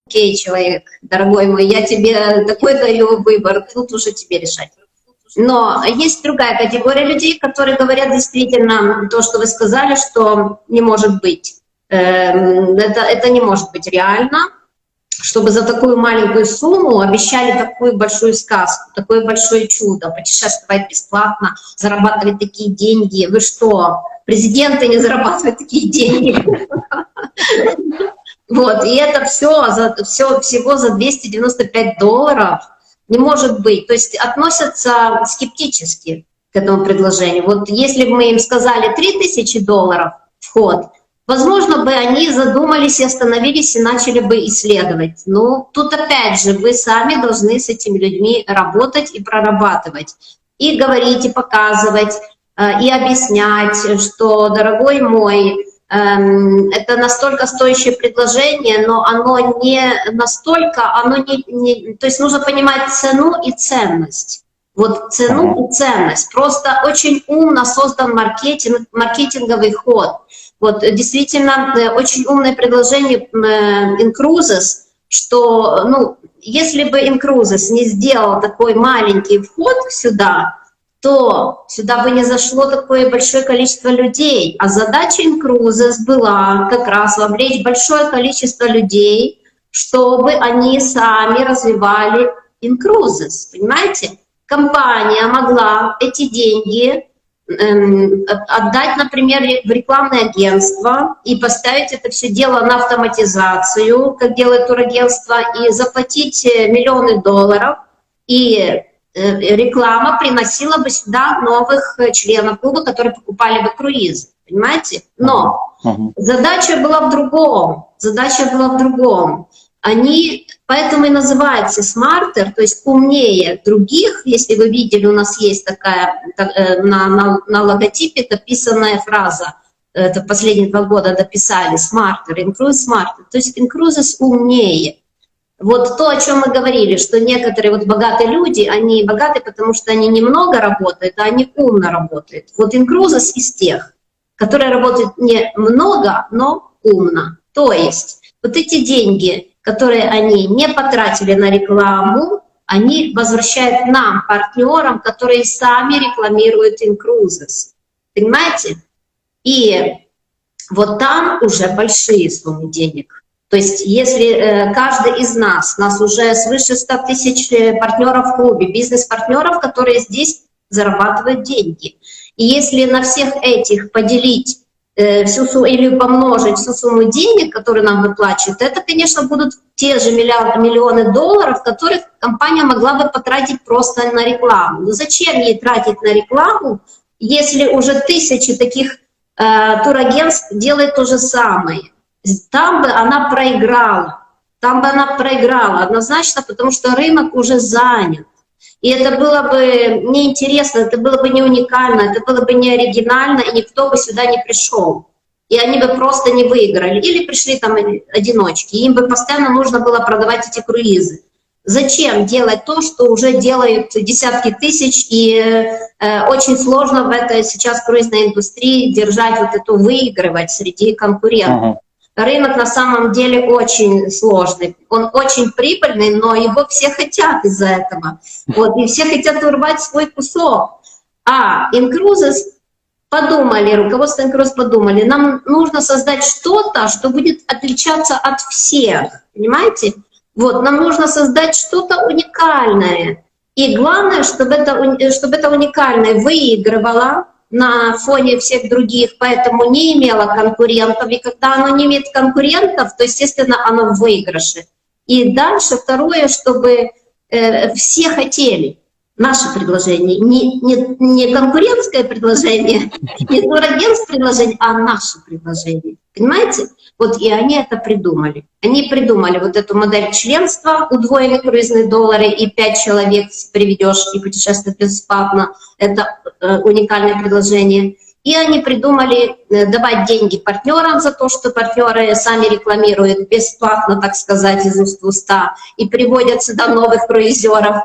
S2: окей, человек, дорогой мой, я тебе такой даю выбор, тут уже тебе решать. Но есть другая категория людей, которые говорят действительно то, что вы сказали, что не может быть. Это не может быть реально, чтобы за такую маленькую сумму обещали такую большую сказку, такое большое чудо, путешествовать бесплатно, зарабатывать такие деньги. Вы что, президенты не зарабатывают такие деньги? Вот, и это всего за $295. Не может быть. То есть относятся скептически к этому предложению. Вот если бы мы им сказали $3000 вход, возможно бы они задумались и остановились и начали бы исследовать. Но тут опять же вы сами должны с этими людьми работать и прорабатывать. И говорить, и показывать, и объяснять, что, дорогой мой, это настолько стоящее предложение, но оно не настолько, то есть нужно понимать цену и ценность. Вот цену и ценность. Просто очень умно создан маркетинговый ход. Вот действительно очень умное предложение Incruises, что, ну, если бы Incruises не сделал такой маленький вход сюда, то сюда бы не зашло такое большое количество людей. А задача Incruises была как раз вовлечь большое количество людей, чтобы они сами развивали Incruises. Понимаете? Компания могла эти деньги отдать, например, в рекламное агентство и поставить это все дело на автоматизацию, как делает турагентство, и заплатить $миллионы, и реклама приносила бы сюда новых членов клуба, которые покупали бы круизы, понимаете? Но задача была в другом, Они, поэтому и называются смартер, то есть умнее других. Если вы видели, у нас есть такая, на логотипе дописанная фраза, это последние 2 года дописали, смартер, Incruises смартер, то есть Incruises умнее. Вот то, о чем мы говорили, что некоторые вот богатые люди, они богаты, потому что они немного работают, а они умно работают. Вот Incruises из тех, которые работают не много, но умно. То есть вот эти деньги, которые они не потратили на рекламу, они возвращают нам, партнерам, которые сами рекламируют Incruises. Понимаете? И вот там уже большие суммы денег. То есть если каждый из нас уже свыше 100 тысяч партнеров в клубе, бизнес-партнеров, которые здесь зарабатывают деньги. И если на всех этих поделить или помножить всю сумму денег, которые нам выплачивают, это, конечно, будут те же миллионы долларов, которых компания могла бы потратить просто на рекламу. Но зачем ей тратить на рекламу, если уже тысячи таких турагентств делают то же самое? Там бы она проиграла, однозначно, потому что рынок уже занят. И это было бы неинтересно, это было бы не уникально, это было бы не оригинально, и никто бы сюда не пришел. И они бы просто не выиграли. Или пришли там одиночки, им бы постоянно нужно было продавать эти круизы. Зачем делать то, что уже делают десятки тысяч, и очень сложно в этой сейчас круизной индустрии держать вот эту, выигрывать среди конкурентов. Рынок на самом деле очень сложный, он очень прибыльный, но его все хотят из-за этого. Вот, и все хотят урвать свой кусок. А Incruises подумали, руководство Incruises подумали, нам нужно создать что-то, что будет отличаться от всех, понимаете? Вот, нам нужно создать что-то уникальное. И главное, чтобы это уникальное выигрывало на фоне всех других, поэтому не имело конкурентов. И когда оно не имеет конкурентов, то, естественно, оно в выигрыше. И дальше второе, чтобы все хотели наше предложение, не конкурентское предложение, не турагентское предложение, а наше предложение. Понимаете? Вот и они это придумали. Они придумали вот эту модель членства, удвоили круизные доллары, и 5 человек приведешь и путешествуешь бесплатно. Это уникальное предложение. И они придумали давать деньги партнерам за то, что партнеры сами рекламируют бесплатно, так сказать, из уст в уста, и приводят сюда новых круизеров.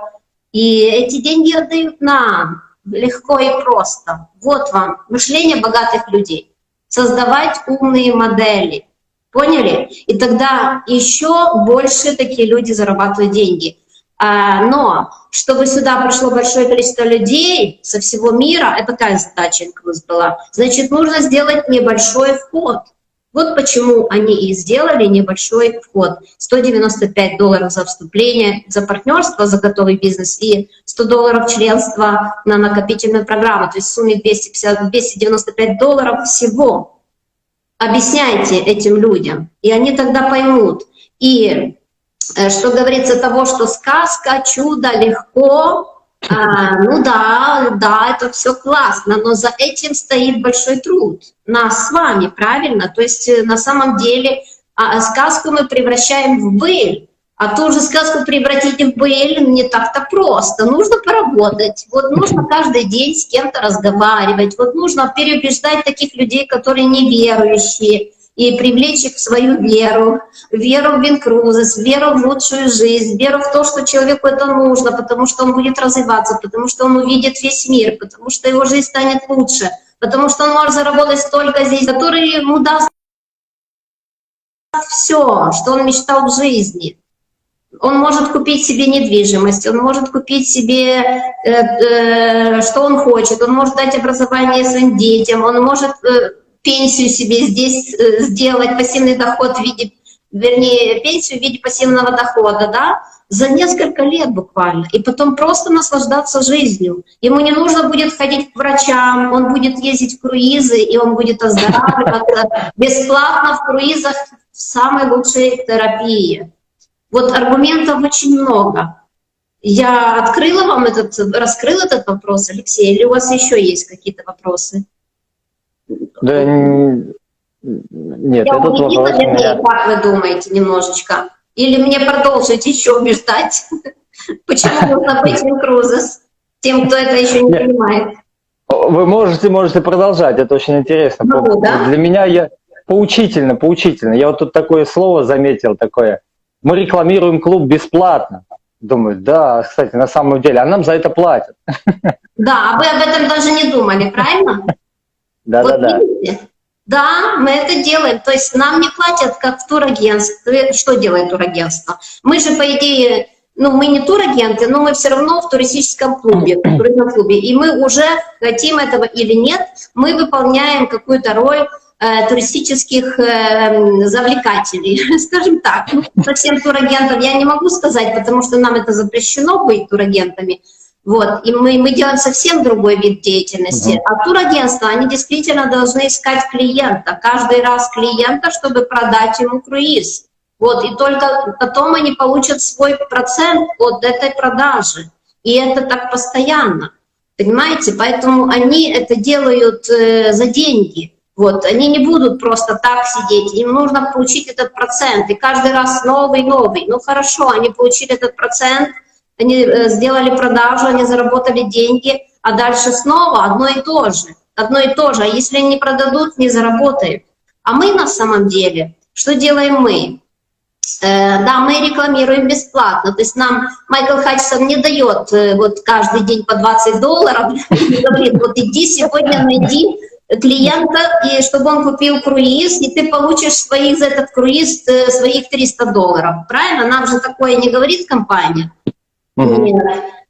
S2: И эти деньги отдают нам легко и просто. Вот вам мышление богатых людей. Создавать умные модели. Поняли? И тогда еще больше такие люди зарабатывают деньги. Но чтобы сюда пришло большое количество людей со всего мира, это такая задача Incruises была, значит, нужно сделать небольшой вход. Вот почему они и сделали небольшой вход. $195 за вступление, за партнерство, за готовый бизнес, и $100 членства на накопительную программу. То есть в сумме $295 всего. Объясняйте этим людям, и они тогда поймут. И что говорится того, что сказка, чудо, легко, ну да, это все классно, но за этим стоит большой труд. Нас с вами, правильно? То есть на самом деле сказку мы превращаем в быль, а ту же сказку превратить в быль не так-то просто. Нужно поработать, вот нужно каждый день с кем-то разговаривать, вот нужно переубеждать таких людей, которые неверующие, и привлечь их в свою веру в Incruises, веру в лучшую жизнь, веру в то, что человеку это нужно, потому что он будет развиваться, потому что он увидит весь мир, потому что его жизнь станет лучше, потому что он может заработать столько здесь, который ему даст все, что он мечтал в жизни. Он может купить себе недвижимость, он может купить себе, что он хочет, он может дать образование своим детям, он может пенсию себе здесь сделать, пассивный доход в виде, пенсию в виде пассивного дохода, да, за несколько лет буквально, и потом просто наслаждаться жизнью. Ему не нужно будет ходить к врачам, он будет ездить в круизы, и он будет оздоравливаться бесплатно в круизах в самой лучшей терапии. Вот аргументов очень много. Я открыла вам раскрыла этот вопрос, Алексей, или у вас еще есть какие-то вопросы?
S1: Да, нет,
S2: Я
S1: этот
S2: убедила
S1: вопрос у
S2: людей,
S1: меня...
S2: как вы думаете, немножечко? Или мне продолжить еще убеждать? Почему нужно быть in cruises? Тем, кто это еще не понимает.
S1: Вы можете продолжать, это очень интересно.
S2: Могу, да?
S1: Для меня поучительно. Я вот тут такое слово заметил, такое. Мы рекламируем клуб бесплатно. Думаю, да, кстати, на самом деле, а нам за это платят.
S2: Да, а вы об этом даже не думали, правильно?
S1: Да.
S2: Да, мы это делаем. То есть нам не платят, как в турагентстве. Что делает турагентство? Мы же, по идее, мы не турагенты, но мы все равно в туристическом клубе, в туристическом клубе. И мы уже хотим этого или нет, мы выполняем какую-то роль туристических завлекателей, скажем так. Совсем турагентов я не могу сказать, потому что нам это запрещено быть турагентами. Вот, и мы делаем совсем другой вид деятельности. А турагентства, они действительно должны искать клиента, каждый раз клиента, чтобы продать ему круиз. Вот, и только потом они получат свой процент от этой продажи. И это так постоянно, понимаете? Поэтому они это делают за деньги. Вот, они не будут просто так сидеть, им нужно получить этот процент. И каждый раз новый. Ну хорошо, они получили этот процент, они сделали продажу, они заработали деньги, а дальше снова одно и то же. А если не продадут, не заработают. А мы на самом деле, что делаем мы? Да, мы рекламируем бесплатно. То есть нам Майкл Хатчсон не дает вот каждый день по $20, и говорит, вот иди сегодня найди клиента, и чтобы он купил круиз, и ты получишь за этот круиз своих $300. Правильно? Нам же такое не говорит компания. Нет.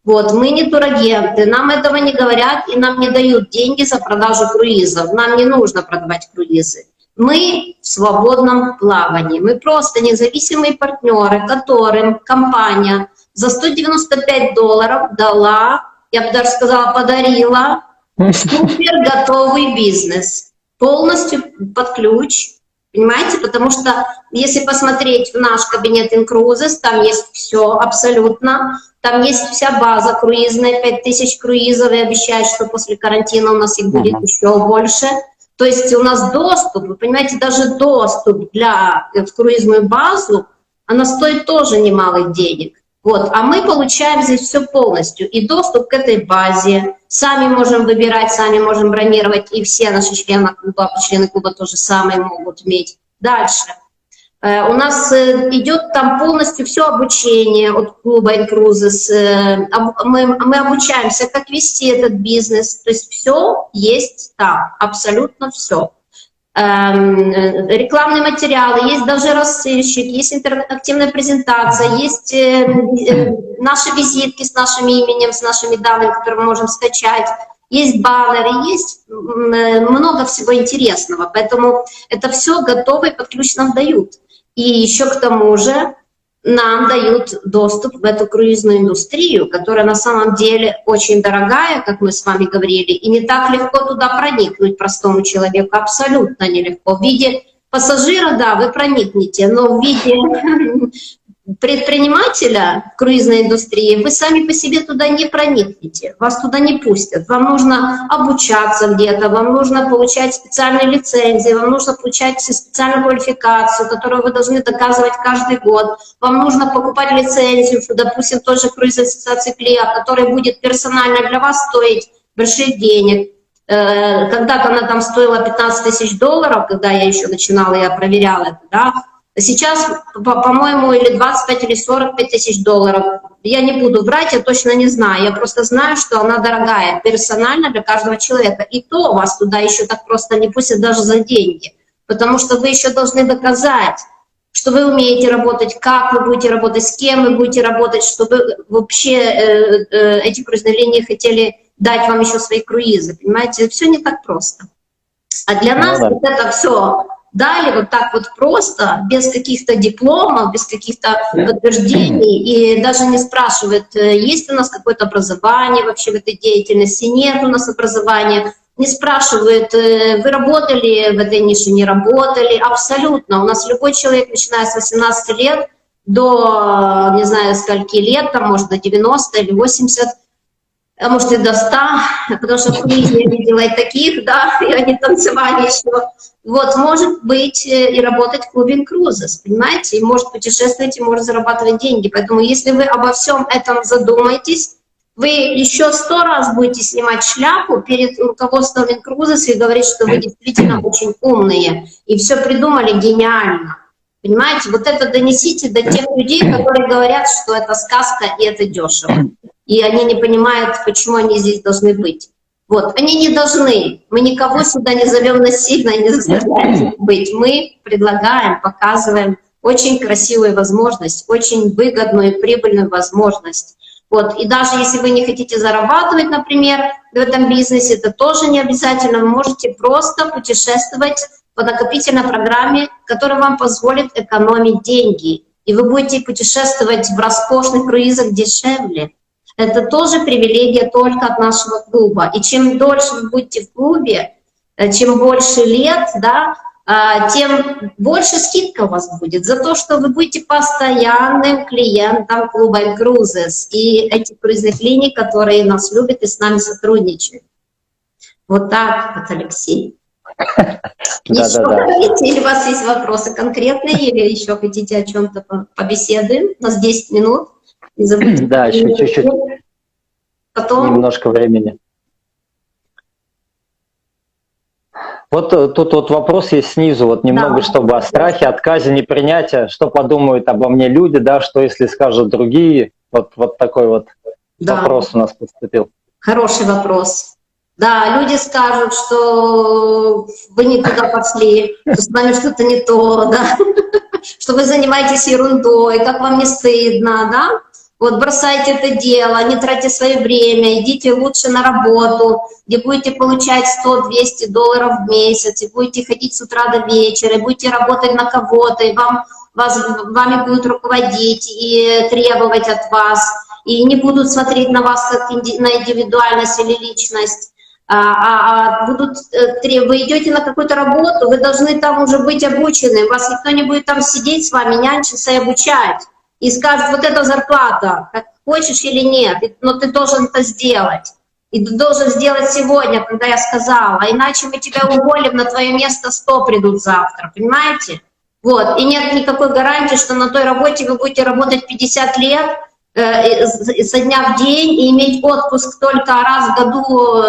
S2: Вот, мы не турагенты, нам этого не говорят, и нам не дают деньги за продажу круизов. Нам не нужно продавать круизы. Мы в свободном плавании. Мы просто независимые партнеры, которым компания за $195 дала, я бы даже сказала, подарила супер готовый бизнес. Полностью под ключ. Понимаете? Потому что если посмотреть в наш кабинет in cruises, там есть все абсолютно. Там есть вся база круизная, 5000 круизов, и обещают, что после карантина у нас их будет еще больше. То есть у нас доступ, вы понимаете, даже доступ в круизную базу, она стоит тоже немалых денег. Вот. А мы получаем здесь все полностью. И доступ к этой базе. Сами можем выбирать, сами можем бронировать. И все наши члены клуба то же самое могут иметь. Дальше. У нас идет там полностью все обучение от клуба in cruises. Мы обучаемся, как вести этот бизнес. То есть все есть там, абсолютно все. Рекламные материалы, есть даже рассылщик, есть интерактивная презентация, есть наши визитки с нашим именем, с нашими данными, которые мы можем скачать. Есть баннеры, есть много всего интересного. Поэтому это все готово и под ключ нам дают. И еще к тому же нам дают доступ в эту круизную индустрию, которая на самом деле очень дорогая, как мы с вами говорили, и не так легко туда проникнуть простому человеку, абсолютно нелегко. В виде пассажира, да, вы проникнете, но в виде предпринимателя в круизной индустрии вы сами по себе туда не проникнете, вас туда не пустят. Вам нужно обучаться где-то, вам нужно получать специальные лицензии, вам нужно получать специальную квалификацию, которую вы должны доказывать каждый год. Вам нужно покупать лицензию, допустим, той же круизной ассоциации Клиа, которая будет персонально для вас стоить больших денег. Когда-то она там стоила $15 000, когда я еще начинала, я проверяла это, да. Сейчас, по-моему, или 25 или 45 тысяч долларов. Я не буду врать, я точно не знаю. Я просто знаю, что она дорогая, персонально для каждого человека. И то вас туда еще так просто не пустят даже за деньги. Потому что вы еще должны доказать, что вы умеете работать, как вы будете работать, с кем вы будете работать, чтобы вообще эти круизные линии хотели дать вам еще свои круизы. Понимаете, все не так просто. А для нас вот это все дали вот так вот просто, без каких-то дипломов, без каких-то подтверждений, и даже не спрашивают, есть у нас какое-то образование вообще в этой деятельности, нет у нас образования, не спрашивают, вы работали в этой нише, не работали, абсолютно. У нас любой человек, начиная с 18 лет, до, не знаю, скольки лет, там, может, до 90 или 80, а может, и до 100, потому что в круизе я видела и таких, да, и они танцевали еще. Вот, может быть, и работать в клубе Cruises, понимаете, и может путешествовать, и может зарабатывать деньги. Поэтому если вы обо всем этом задумаетесь, вы еще 100 раз будете снимать шляпу перед руководством Cruises и говорить, что вы действительно очень умные, и все придумали гениально. Понимаете, вот это донесите до тех людей, которые говорят, что это сказка и это дешево. И они не понимают, почему они здесь должны быть. Вот, они не должны. Мы никого сюда не зовем насильно и не заставляем быть. Мы предлагаем, показываем очень красивую возможность, очень выгодную и прибыльную возможность. Вот, и даже если вы не хотите зарабатывать, например, в этом бизнесе, это тоже не обязательно. Вы можете просто путешествовать по накопительной программе, которая вам позволит экономить деньги. И вы будете путешествовать в роскошных круизах дешевле. Это тоже привилегия только от нашего клуба. И чем дольше вы будете в клубе, чем больше лет, да, тем больше скидка у вас будет за то, что вы будете постоянным клиентом клуба Cruises и этих круизных линий, которые нас любят и с нами сотрудничают. Вот так вот, Алексей. Еще хотите, или у вас есть вопросы конкретные, или еще хотите о чем-то побеседуем? У нас 10 минут. Не забудьте.
S1: Да, еще чуть-чуть.
S2: Потом...
S1: Немножко времени. Вот тут вот вопрос есть снизу, вот немного, да, чтобы о страхе, отказе, непринятии, что подумают обо мне люди, да, что если скажут другие, вот такой вот, да, вопрос у нас поступил.
S2: Хороший вопрос. Да, люди скажут, что вы не туда пошли, что с вами что-то не то, да, что вы занимаетесь ерундой, как вам не стыдно, да. Вот бросайте это дело, не тратьте свое время, идите лучше на работу, где будете получать $100-200 в месяц, и будете ходить с утра до вечера, и будете работать на кого-то, и вами будут руководить и требовать от вас, и не будут смотреть на вас как на индивидуальность или личность, вы идете на какую-то работу, вы должны там уже быть обучены, вас никто не будет там сидеть с вами, нянчиться и обучать. И скажут, вот эта зарплата, как хочешь или нет, но ты должен это сделать. И ты должен сделать сегодня, когда я сказала, а иначе мы тебя уволим, на твое место 100 придут завтра, понимаете? Вот, и нет никакой гарантии, что на той работе вы будете работать 50 лет, со дня в день, и иметь отпуск только раз в году,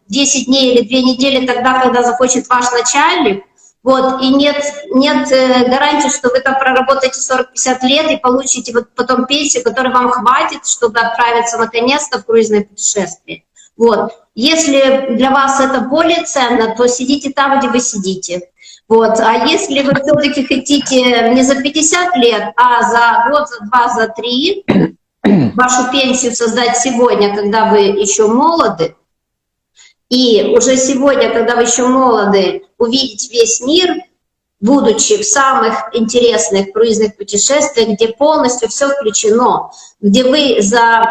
S2: 10 дней или 2 недели, тогда, когда захочет ваш начальник. Вот, и нет гарантии, что вы там проработаете 40-50 лет и получите вот потом пенсию, которой вам хватит, чтобы отправиться наконец-то в круизное путешествие. Вот. Если для вас это более ценно, то сидите там, где вы сидите. Вот. А если вы все-таки хотите не за 50 лет, а за год, за 2, за 3 вашу пенсию создать сегодня, когда вы еще молоды, и уже сегодня, когда вы еще молоды, увидеть весь мир, будучи в самых интересных круизных путешествиях, где полностью все включено, где вы за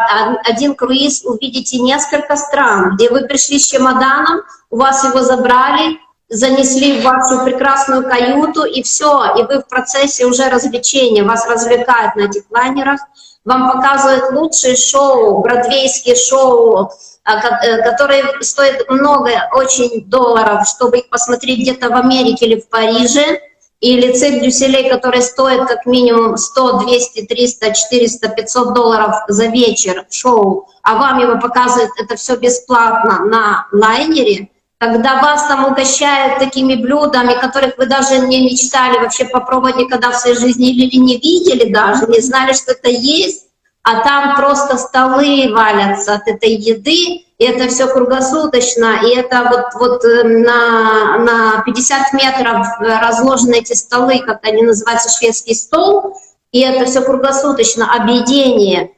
S2: один круиз увидите несколько стран, где вы пришли с чемоданом, у вас его забрали, занесли в вашу прекрасную каюту, и все, и вы в процессе уже развлечения, вас развлекают на этих лайнерах, вам показывают лучшие шоу, бродвейские шоу, которые стоят много очень долларов, чтобы их посмотреть где-то в Америке или в Париже, или цирк Дю-Солей, который стоит как минимум 100, 200, 300, 400, 500 долларов за вечер шоу, а вам его показывают это все бесплатно на лайнере, когда вас там угощают такими блюдами, которых вы даже не мечтали вообще попробовать никогда в своей жизни или не видели даже, не знали, что это есть, а там просто столы валятся от этой еды, и это все круглосуточно, и это вот на 50 метров разложены эти столы, как они называются, шведский стол, и это все круглосуточно, объедение.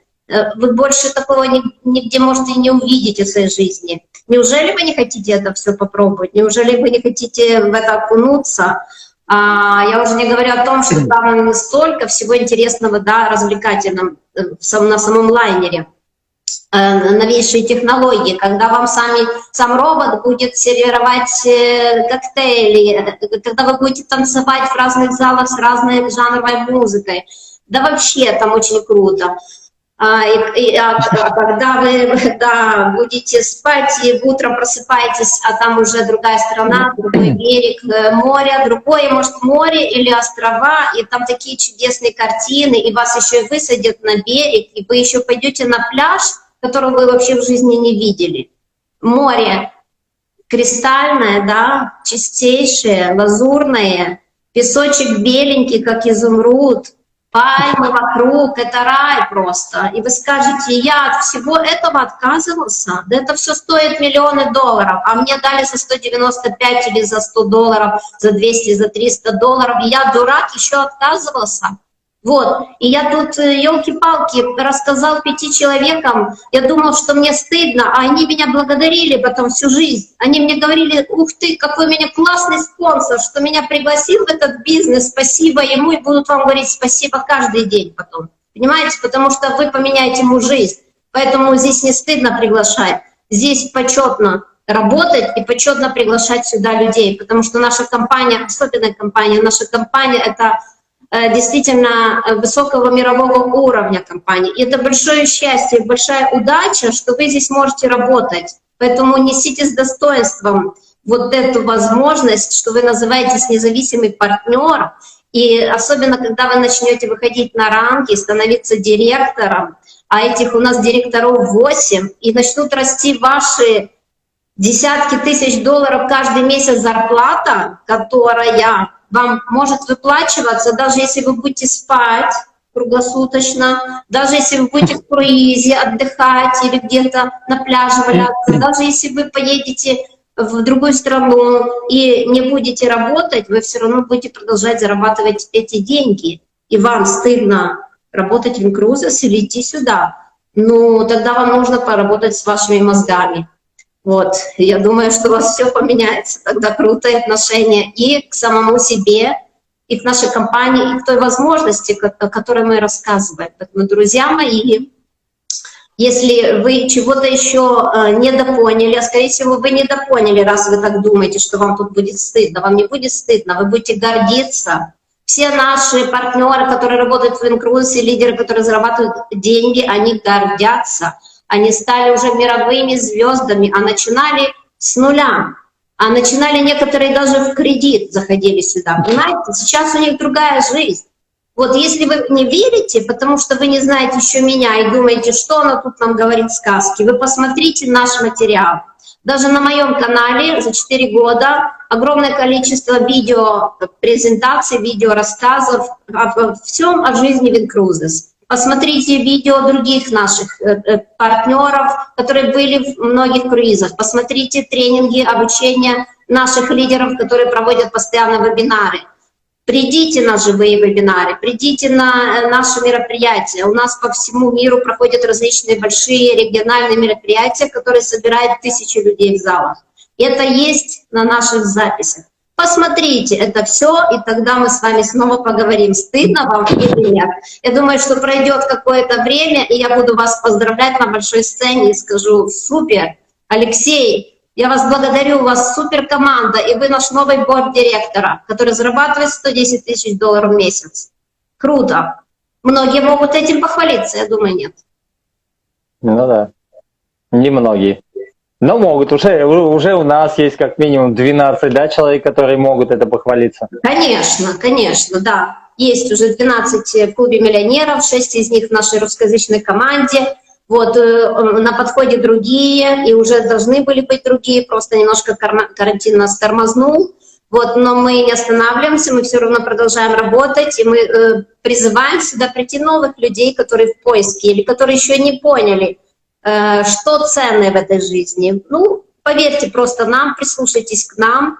S2: Вы больше такого нигде, может, и не увидите в своей жизни. Неужели вы не хотите это все попробовать? Неужели вы не хотите в это окунуться? Я уже не говорю о том, что там столько всего интересного, да, развлекательного на самом лайнере. Новейшие технологии, когда вам сам робот будет сервировать коктейли, когда вы будете танцевать в разных залах с разной жанровой музыкой. Да вообще там очень круто. Когда вы будете спать и утром просыпаетесь, а там уже другая страна, другой берег моря, другое, может, море или острова, и там такие чудесные картины, и вас еще и высадят на берег, и вы еще пойдете на пляж, которого вы вообще в жизни не видели. Море кристальное, да, чистейшее, лазурное, песочек беленький, как изумруд, пальмы вокруг, это рай просто. И вы скажете, я от всего этого отказывался? Да это все стоит миллионы долларов, а мне дали за 195 или за $100, за 200, за $300, и я, дурак, еще отказывался. Вот, и я тут, елки-палки, рассказал 5 человекам, я думал, что мне стыдно, а они меня благодарили потом всю жизнь. Они мне говорили, ух ты, какой у меня классный спонсор, что меня пригласил в этот бизнес, спасибо ему, и будут вам говорить спасибо каждый день потом. Понимаете, потому что вы поменяете ему жизнь, поэтому здесь не стыдно приглашать, здесь почетно работать и почетно приглашать сюда людей, потому что наша компания, особенная компания, наша компания — это действительно высокого мирового уровня компании. И это большое счастье, большая удача, что вы здесь можете работать. Поэтому несите с достоинством вот эту возможность, что вы называетесь независимый партнер. И особенно, когда вы начнете выходить на ранги, становиться директором, а этих у нас директоров 8, и начнут расти ваши десятки тысяч долларов каждый месяц зарплата, которая вам может выплачиваться, даже если вы будете спать круглосуточно, даже если вы будете в круизе отдыхать или где-то на пляже валяться, даже если вы поедете в другую страну и не будете работать, вы все равно будете продолжать зарабатывать эти деньги. И вам стыдно работать в Incruises или идти сюда. Ну, тогда вам нужно поработать с вашими мозгами. Вот, я думаю, что у вас все поменяется, тогда крутое отношение и к самому себе, и к нашей компании, и к той возможности, о которой мы рассказываем. Поэтому, друзья мои, если вы чего-то еще недопоняли, а скорее всего вы недопоняли, раз вы так думаете, что вам тут будет стыдно, вам не будет стыдно, вы будете гордиться. Все наши партнеры, которые работают в Incruises, лидеры, которые зарабатывают деньги, они гордятся. Они стали уже мировыми звездами, а начинали с нуля. А начинали некоторые даже в кредит заходили сюда. Понимаете, сейчас у них другая жизнь. Вот если вы не верите, потому что вы не знаете еще меня и думаете, что она тут нам говорит сказки, вы посмотрите наш материал. Даже на моем канале за 4 года огромное количество видео презентаций, видео рассказов обо всем о жизни в Incruises. Посмотрите видео других наших партнеров, которые были в многих круизах. Посмотрите тренинги, обучение наших лидеров, которые проводят постоянно вебинары. Придите на живые вебинары, придите на наши мероприятия. У нас по всему миру проходят различные большие региональные мероприятия, которые собирают тысячи людей в залах. И это есть на наших записях. Посмотрите это все, и тогда мы с вами снова поговорим, стыдно вам или нет. Я думаю, что пройдет какое-то время, и я буду вас поздравлять на большой сцене и скажу: супер, Алексей, я вас благодарю, у вас супер команда, и вы наш новый борд-директора, который зарабатывает 110 тысяч долларов в месяц. Круто. Многие могут этим похвалиться, я думаю, нет.
S1: Ну да, немногие. Но могут, уже у нас есть как минимум 12, да, человек, которые могут это похвалиться.
S2: Конечно, да. Есть уже 12 в клубе миллионеров, 6 из них в нашей русскоязычной команде. Вот, на подходе другие, и уже должны были быть другие, просто немножко карантин нас тормознул. Вот, но мы не останавливаемся, мы все равно продолжаем работать, и мы призываем сюда прийти новых людей, которые в поиске, или которые еще не поняли, что ценное в этой жизни. Ну, поверьте просто нам, прислушайтесь к нам.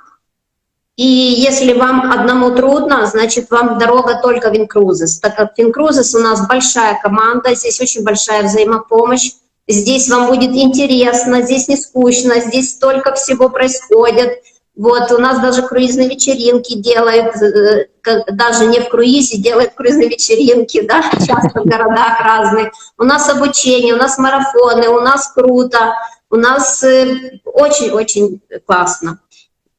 S2: И если вам одному трудно, значит, вам дорога только в Incruises. Так как в Incruises у нас большая команда, здесь очень большая взаимопомощь. Здесь вам будет интересно, здесь не скучно, здесь столько всего происходит. Вот, у нас даже круизные вечеринки делают, даже не в круизе, делают круизные вечеринки, да, часто в городах разных. У нас обучение, у нас марафоны, у нас круто, у нас очень-очень классно.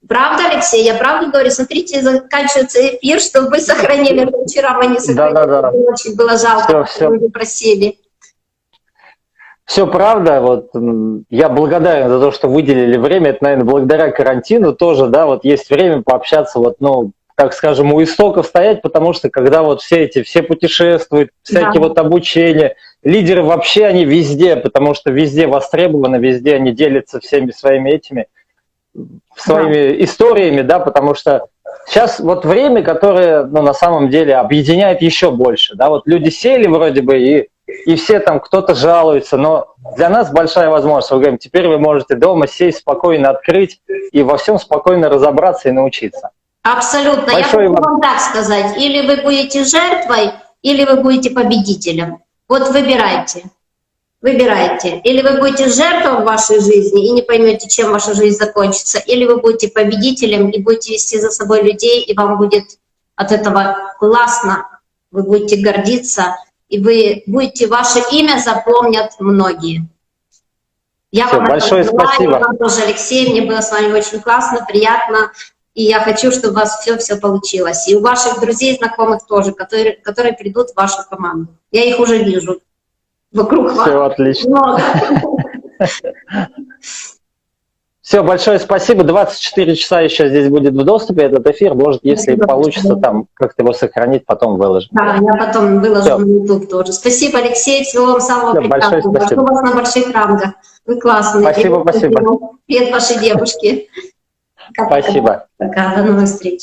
S2: Правда, Алексей? Я правду говорю? Смотрите, заканчивается эфир, чтобы вы сохранили. Вчера мы не сохранили.
S1: Да.
S2: Очень было жалко,
S1: Все.
S2: вы просили.
S1: Все правда, вот я благодарен за то, что выделили время, это, наверное, благодаря карантину тоже, да, вот есть время пообщаться, вот, ну, так скажем, у истоков стоять, потому что когда вот все путешествуют, всякие вот обучения, лидеры вообще, они везде, потому что везде востребованы, везде они делятся всеми своими своими историями, да, потому что сейчас вот время, которое, ну, на самом деле объединяет еще больше, да, вот люди сели вроде бы и все там, кто-то жалуется, но для нас большая возможность. Мы говорим, теперь вы можете дома сесть, спокойно открыть и во всем спокойно разобраться и научиться.
S2: Абсолютно.
S1: Большое
S2: Я хочу вам так сказать. Или вы будете жертвой, или вы будете победителем. Вот выбирайте. Выбирайте. Или вы будете жертвой в вашей жизни и не поймете, чем ваша жизнь закончится, или вы будете победителем и будете вести за собой людей, и вам будет от этого классно, вы будете гордиться, и вы будете, ваше имя запомнят многие. Я
S1: Все,
S2: вам
S1: большое спасибо.
S2: Вам тоже, Алексей, мне было с вами очень классно, приятно, и я хочу, чтобы у вас все получилось. И у ваших друзей, знакомых тоже, которые придут в вашу команду. Я их уже вижу. Вокруг вас.
S1: Все отлично.
S2: Много.
S1: Все, большое спасибо. 24 часа еще здесь будет в доступе этот эфир. Может, если получится там как-то его сохранить, потом выложим.
S2: Да, я потом выложу на YouTube тоже. Спасибо, Алексей. Всего вам самого прекрасного. Жду вас на больших рангах. Вы классные.
S1: Спасибо.
S2: Привет вашей девушке.
S1: Спасибо.
S2: Пока, до новых встреч.